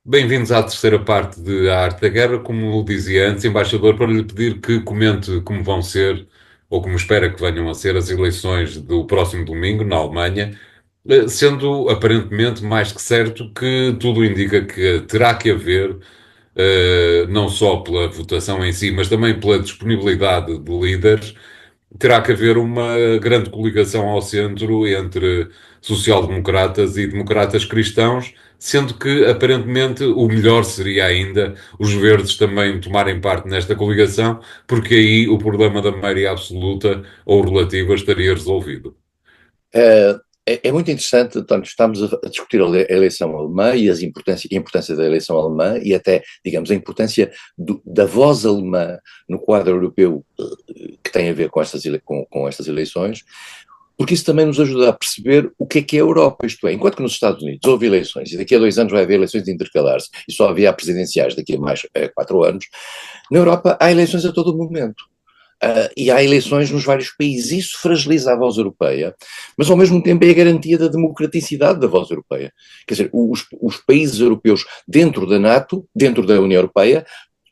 Bem-vindos à terceira parte de A Arte da Guerra. Como dizia antes, embaixador, para lhe pedir que comente como vão ser, ou como espera que venham a ser, as eleições do próximo domingo na Alemanha, sendo aparentemente mais que certo que tudo indica que terá que haver, não só pela votação em si, mas também pela disponibilidade de líderes, terá que haver uma grande coligação ao centro entre social-democratas e democratas cristãos, sendo que aparentemente o melhor seria ainda os verdes também tomarem parte nesta coligação, porque aí o problema da maioria absoluta ou relativa estaria resolvido. É, é muito interessante, António, estamos a discutir a eleição alemã e a importância da eleição alemã e até, digamos, a importância da voz alemã no quadro europeu que tem a ver com estas eleições, porque isso também nos ajuda a perceber o que é a Europa, isto é, enquanto que nos Estados Unidos houve eleições, e daqui a 2 anos vai haver eleições intercalares, e só havia presidenciais daqui a mais 4 anos, na Europa há eleições a todo momento. E há eleições nos vários países. Isso fragiliza a voz europeia, mas ao mesmo tempo é a garantia da democraticidade da voz europeia. Quer dizer, os países europeus dentro da NATO, dentro da União Europeia,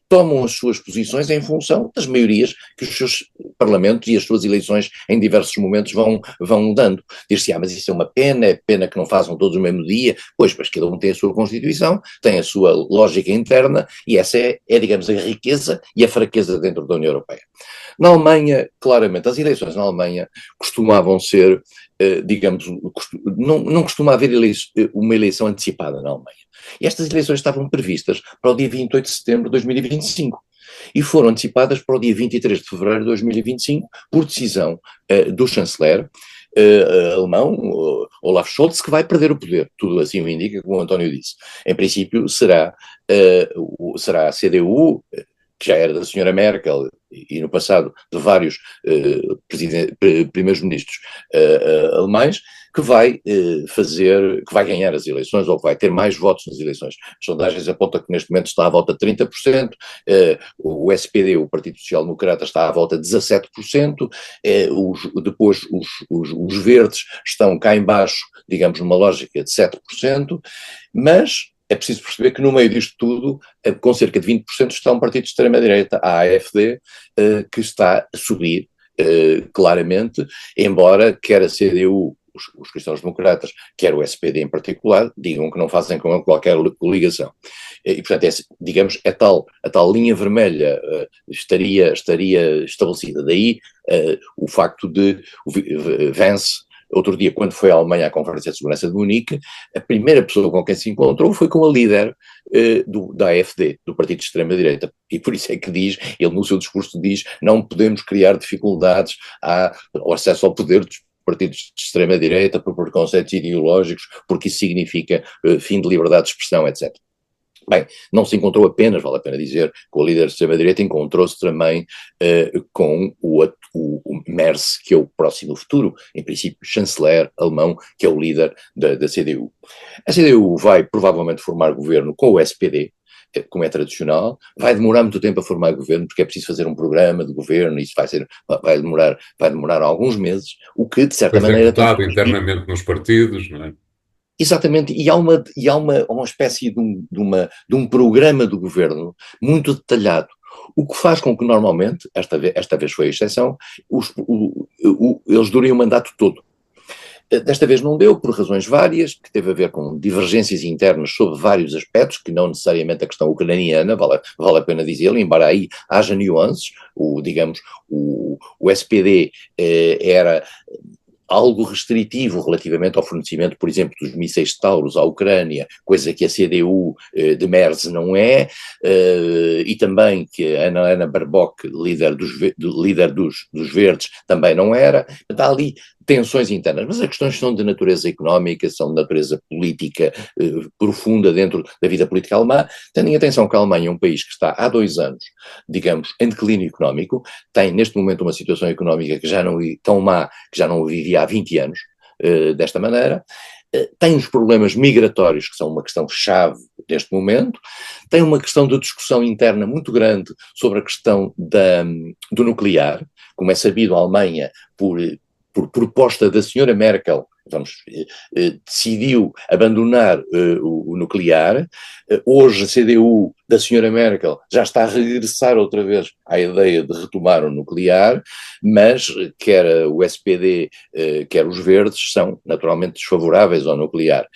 tomam as suas posições em função das maiorias que os seus parlamentos e as suas eleições em diversos momentos vão dando. Diz-se, mas isso é pena que não façam todos no mesmo dia. Pois, mas cada um tem a sua Constituição, tem a sua lógica interna, e essa digamos, a riqueza e a fraqueza dentro da União Europeia. Na Alemanha, claramente, as eleições na Alemanha costumavam ser, digamos, não costuma haver uma eleição antecipada na Alemanha. E estas eleições estavam previstas para o dia 28 de setembro de 2025 e foram antecipadas para o dia 23 de fevereiro de 2025 por decisão do chanceler alemão, Olaf Scholz, que vai perder o poder. Tudo assim o indica, como o António disse. Em princípio, será a CDU, que já era da senhora Merkel e no passado de vários primeiros-ministros alemães, que vai que vai ganhar as eleições ou que vai ter mais votos nas eleições. As sondagens apontam que neste momento está à volta de 30%, o SPD, o Partido Social Democrata, está à volta de 17%, depois os verdes estão cá embaixo, digamos, numa lógica de 7%, mas é preciso perceber que no meio disto tudo, com cerca de 20%, está um partido de extrema-direita, a AfD, que está a subir claramente, embora quer a CDU, os cristãos-democratas, quer o SPD em particular, digam que não fazem com ele qualquer coligação. E, portanto, digamos, a tal linha vermelha estaria estabelecida. Daí o facto de Vance, outro dia, quando foi à Alemanha à Conferência de Segurança de Munique, a primeira pessoa com quem se encontrou foi com a líder da AfD, do Partido de Extrema-Direita. E por isso é que ele no seu discurso diz, não podemos criar dificuldades ao acesso ao poder dos partidos de extrema-direita por preconceitos ideológicos, porque isso significa fim de liberdade de expressão, etc. Bem, não se encontrou apenas, vale a pena dizer, com a líder de extrema-direita, encontrou-se também com o Merz, que é o próximo futuro, em princípio, chanceler alemão, que é o líder da CDU. A CDU vai provavelmente formar governo com o SPD, como é tradicional, vai demorar muito tempo a formar governo, porque é preciso fazer um programa de governo, e isso vai demorar alguns meses, o que, de certa Depois é maneira, tem votado permitido. internamente nos partidos, não é? Exatamente, e há uma espécie de um programa do governo muito detalhado, o que faz com que normalmente, esta vez foi a exceção, eles durem o mandato todo. Desta vez não deu, por razões várias, que teve a ver com divergências internas sobre vários aspectos, que não necessariamente a questão ucraniana, vale a pena dizê-lo, embora aí haja nuances, digamos, o SPD era algo restritivo relativamente ao fornecimento, por exemplo, dos mísseis Taurus à Ucrânia, coisa que a CDU de Merz não é, e também que a Ana Baerbock, líder dos Verdes, também não era. Está ali tensões internas, mas as questões são de natureza económica, são de natureza política profunda dentro da vida política alemã, tendo em atenção que a Alemanha é um país que está há 2 anos, digamos, em declínio económico, tem neste momento uma situação económica que já não tão má, que já não vivia há 20 anos, desta maneira, tem os problemas migratórios, que são uma questão chave neste momento, tem uma questão de discussão interna muito grande sobre a questão do nuclear, como é sabido, a Alemanha, por por proposta da senhora Merkel, decidiu abandonar o nuclear. Hoje a CDU da senhora Merkel já está a regressar outra vez à ideia de retomar o nuclear, mas quer o SPD, quer os verdes, são naturalmente desfavoráveis ao nuclear.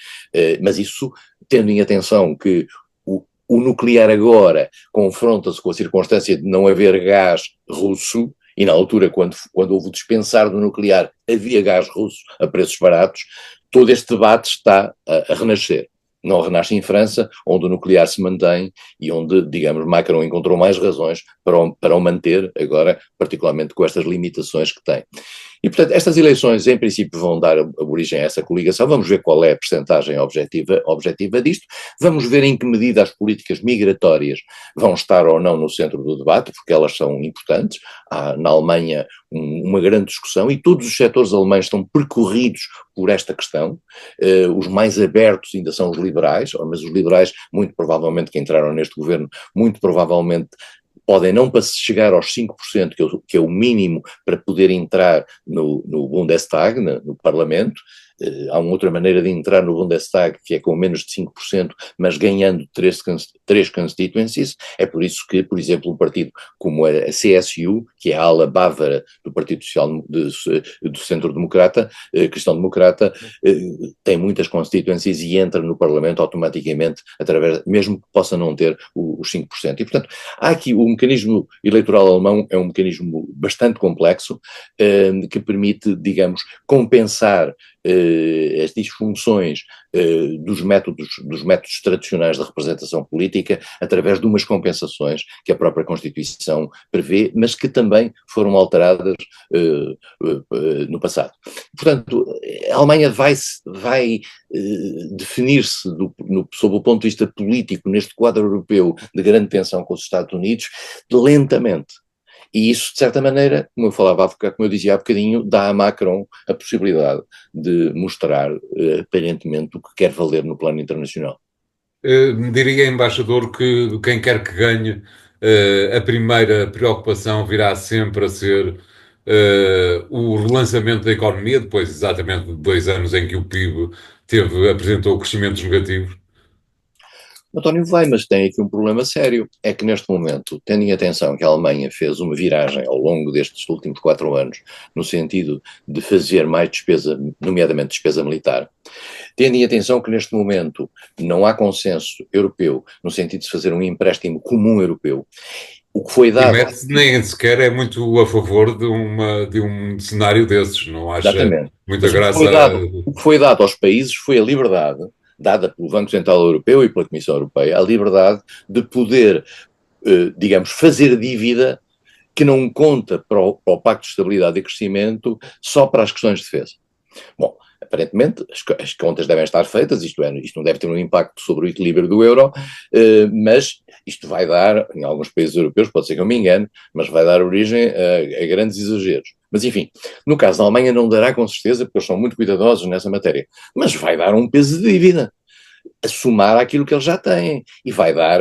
Mas isso, tendo em atenção que o nuclear agora confronta-se com a circunstância de não haver gás russo, e na altura, quando houve o dispensar do nuclear, havia gás russo a preços baratos, todo este debate está a renascer. Não renasce em França, onde o nuclear se mantém e onde, digamos, Macron encontrou mais razões para o manter, agora, particularmente com estas limitações que tem. E, portanto, estas eleições, em princípio, vão dar origem a essa coligação. Vamos ver qual é a percentagem objetiva disto. Vamos ver em que medida as políticas migratórias vão estar ou não no centro do debate, porque elas são importantes. Há na Alemanha uma grande discussão e todos os setores alemães estão percorridos por esta questão. Os mais abertos ainda são os liberais, mas os liberais, muito provavelmente, que entraram neste governo, muito provavelmente podem não chegar aos 5%, que é o mínimo para poder entrar no Bundestag, no Parlamento. Há uma outra maneira de entrar no Bundestag, que é com menos de 5%, mas ganhando três constituencies. É por isso que, por exemplo, um partido como a CSU, que é a ala bávara do Partido Social do Centro-Democrata, Cristão-Democrata, tem muitas constituencies e entra no Parlamento automaticamente, mesmo que possa não ter os 5%. E, portanto, há aqui o mecanismo eleitoral alemão, é um mecanismo bastante complexo, que permite, digamos, compensar as disfunções dos métodos tradicionais de representação política através de umas compensações que a própria Constituição prevê, mas que também foram alteradas no passado. Portanto, a Alemanha vai definir-se sob o ponto de vista político neste quadro europeu de grande tensão com os Estados Unidos lentamente. E isso, de certa maneira, como eu dizia há bocadinho, dá a Macron a possibilidade de mostrar, aparentemente, o que quer valer no plano internacional. Diria, embaixador, que quem quer que ganhe, a primeira preocupação virá sempre a ser o relançamento da economia, depois exatamente de 2 anos em que o PIB apresentou crescimentos negativos. António, vai, mas tem aqui um problema sério, é que neste momento, tendo em atenção que a Alemanha fez uma viragem ao longo destes últimos 4 anos, no sentido de fazer mais despesa, nomeadamente despesa militar, tendo em atenção que neste momento não há consenso europeu no sentido de fazer um empréstimo comum europeu, o que foi dado... E Metz nem sequer é muito a favor de um cenário desses, não acha Exatamente. muita Mas graça... o que foi dado aos países foi a liberdade dada pelo Banco Central Europeu e pela Comissão Europeia, a liberdade de poder, digamos, fazer dívida que não conta para o Pacto de Estabilidade e Crescimento só para as questões de defesa. Bom, aparentemente as contas devem estar feitas, isto não deve ter um impacto sobre o equilíbrio do euro, mas isto vai dar, em alguns países europeus, pode ser que eu me engane, mas vai dar origem a grandes exageros. Mas enfim, no caso da Alemanha não dará com certeza, porque eles são muito cuidadosos nessa matéria, mas vai dar um peso de dívida, a somar àquilo que eles já têm, e vai dar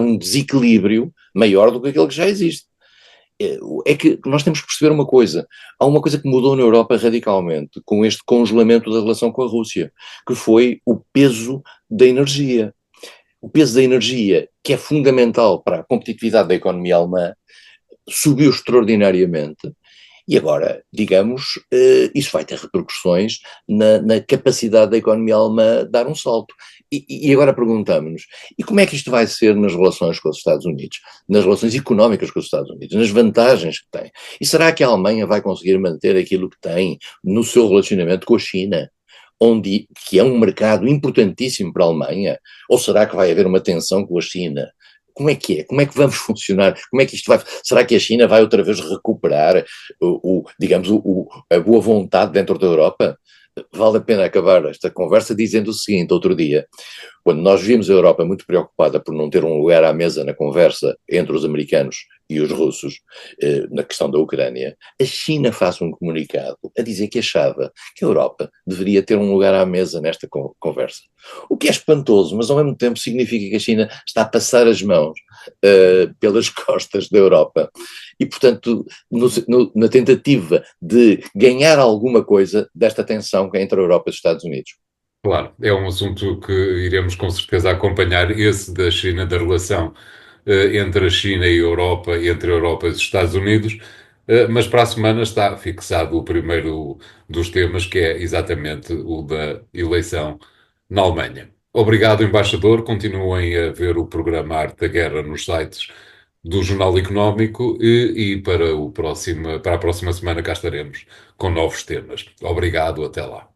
um desequilíbrio maior do que aquele que já existe. É que nós temos que perceber uma coisa, há uma coisa que mudou na Europa radicalmente com este congelamento da relação com a Rússia, que foi o peso da energia. O peso da energia, que é fundamental para a competitividade da economia alemã, subiu extraordinariamente e agora, digamos, isso vai ter repercussões na capacidade da economia alemã dar um salto. E agora perguntamos-nos, e como é que isto vai ser nas relações com os Estados Unidos, nas relações económicas com os Estados Unidos, nas vantagens que tem? E será que a Alemanha vai conseguir manter aquilo que tem no seu relacionamento com a China? Que é um mercado importantíssimo para a Alemanha? Ou será que vai haver uma tensão com a China? Como é que é? Como é que vamos funcionar? Como é que isto vai... Será que a China vai outra vez recuperar, a boa vontade dentro da Europa? Vale a pena acabar esta conversa dizendo o seguinte: outro dia, quando nós vimos a Europa muito preocupada por não ter um lugar à mesa na conversa entre os americanos e os russos, na questão da Ucrânia, a China faz um comunicado a dizer que achava que a Europa deveria ter um lugar à mesa nesta conversa. O que é espantoso, mas ao mesmo tempo significa que a China está a passar as mãos pelas costas da Europa e, portanto, na tentativa de ganhar alguma coisa desta tensão entre a Europa e os Estados Unidos. Claro, é um assunto que iremos com certeza acompanhar, esse da China, da relação entre a China e a Europa, entre a Europa e os Estados Unidos, mas para a semana está fixado o primeiro dos temas, que é exatamente o da eleição na Alemanha. Obrigado, embaixador. Continuem a ver o programa Arte da Guerra nos sites do Jornal Económico e para a próxima semana cá estaremos com novos temas. Obrigado, até lá.